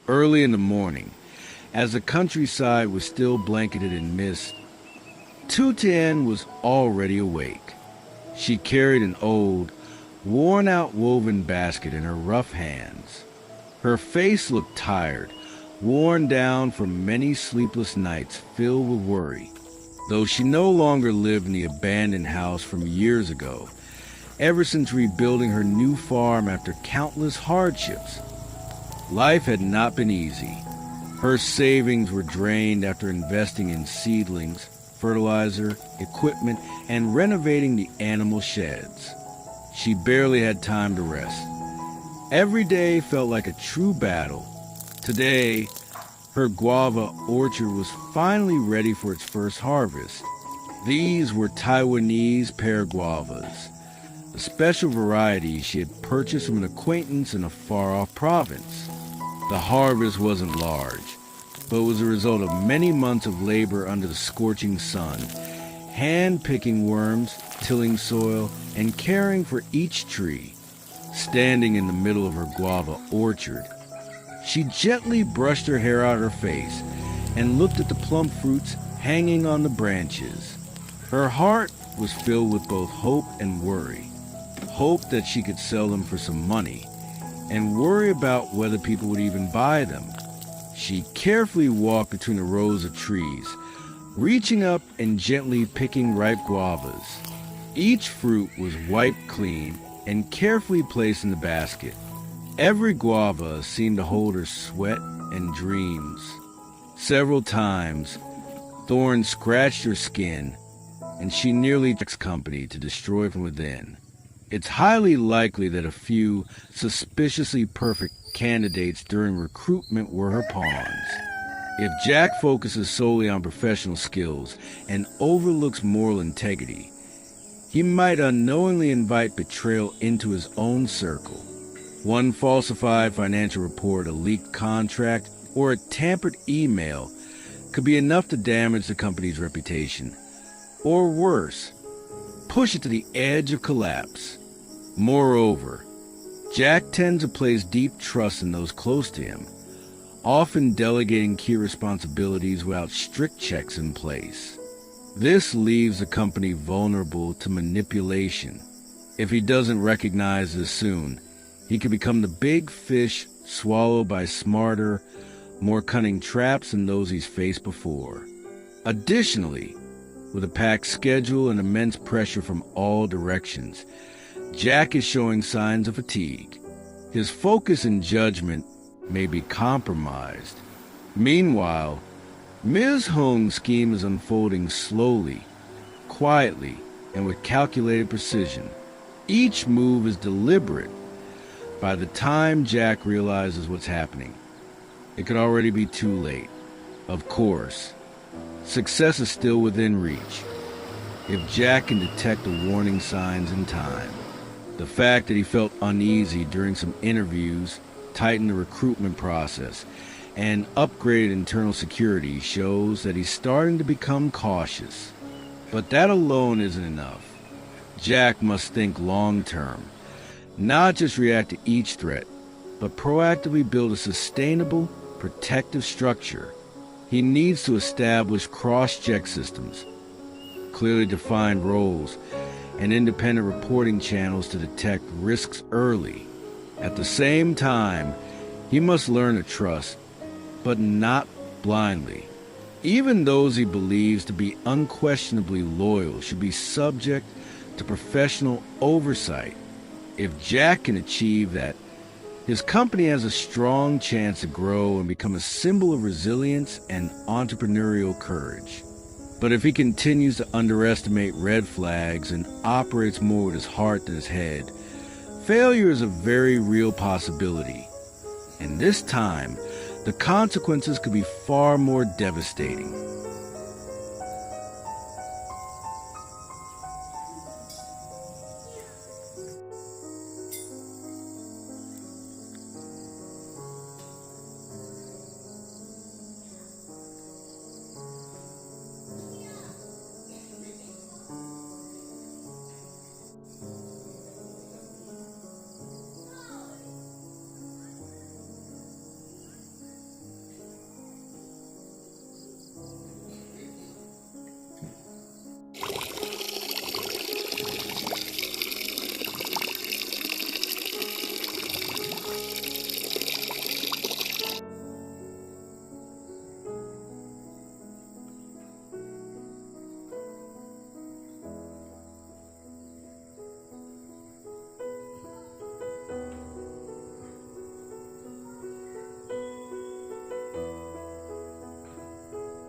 Early in the morning, as the countryside was still blanketed in mist, Tutian was already awake. She carried an old, worn-out woven basket in her rough hands. Her face looked tired, worn down from many sleepless nights filled with worry. Though she no longer lived in the abandoned house from years ago, ever since rebuilding her new farm after countless hardships, life had not been easy. Her savings were drained after investing in seedlings, fertilizer, equipment, and renovating the animal sheds. She barely had time to rest. Every day felt like a true battle. Today, her guava orchard was finally ready for its first harvest. These were Taiwanese pear guavas, a special variety she had purchased from an acquaintance in a far-off province. The harvest wasn't large, but was a result of many months of labor under the scorching sun, hand-picking worms, tilling soil, and caring for each tree. Standing in the middle of her guava orchard, she gently brushed her hair out of her face and looked at the plump fruits hanging on the branches. Her heart was filled with both hope and worry. Hope that she could sell them for some money, and worry about whether people would even buy them. She carefully walked between the rows of trees, reaching up and gently picking ripe guavas. Each fruit was wiped clean and carefully placed in the basket. Every guava seemed to hold her sweat and dreams. Several times, thorns scratched her skin, and she nearly asked company to destroy from within. It's highly likely that a few suspiciously perfect candidates during recruitment were her pawns. If Jack focuses solely on professional skills and overlooks moral integrity, he might unknowingly invite betrayal into his own circle. One falsified financial report, a leaked contract, or a tampered email could be enough to damage the company's reputation. Or worse, push it to the edge of collapse. Moreover, Jack tends to place deep trust in those close to him, often delegating key responsibilities without strict checks in place. This leaves the company vulnerable to manipulation. If he doesn't recognize this soon, he could become the big fish swallowed by smarter, more cunning traps than those he's faced before. Additionally, with a packed schedule and immense pressure from all directions, Jack is showing signs of fatigue. His focus and judgment may be compromised. Meanwhile, Ms. Hung's scheme is unfolding slowly, quietly, and with calculated precision. Each move is deliberate. By the time Jack realizes what's happening, it could already be too late. Of course, success is still within reach, if Jack can detect the warning signs in time. The fact that he felt uneasy during some interviews, tightened the recruitment process, and upgraded internal security shows that he's starting to become cautious. But that alone isn't enough. Jack must think long-term, not just react to each threat, but proactively build a sustainable, protective structure. He needs to establish cross-check systems, clearly defined roles, and independent reporting channels to detect risks early. At the same time, he must learn to trust, but not blindly. Even those he believes to be unquestionably loyal should be subject to professional oversight. If Jack can achieve that, his company has a strong chance to grow and become a symbol of resilience and entrepreneurial courage. But if he continues to underestimate red flags and operates more with his heart than his head, failure is a very real possibility. And this time, the consequences could be far more devastating.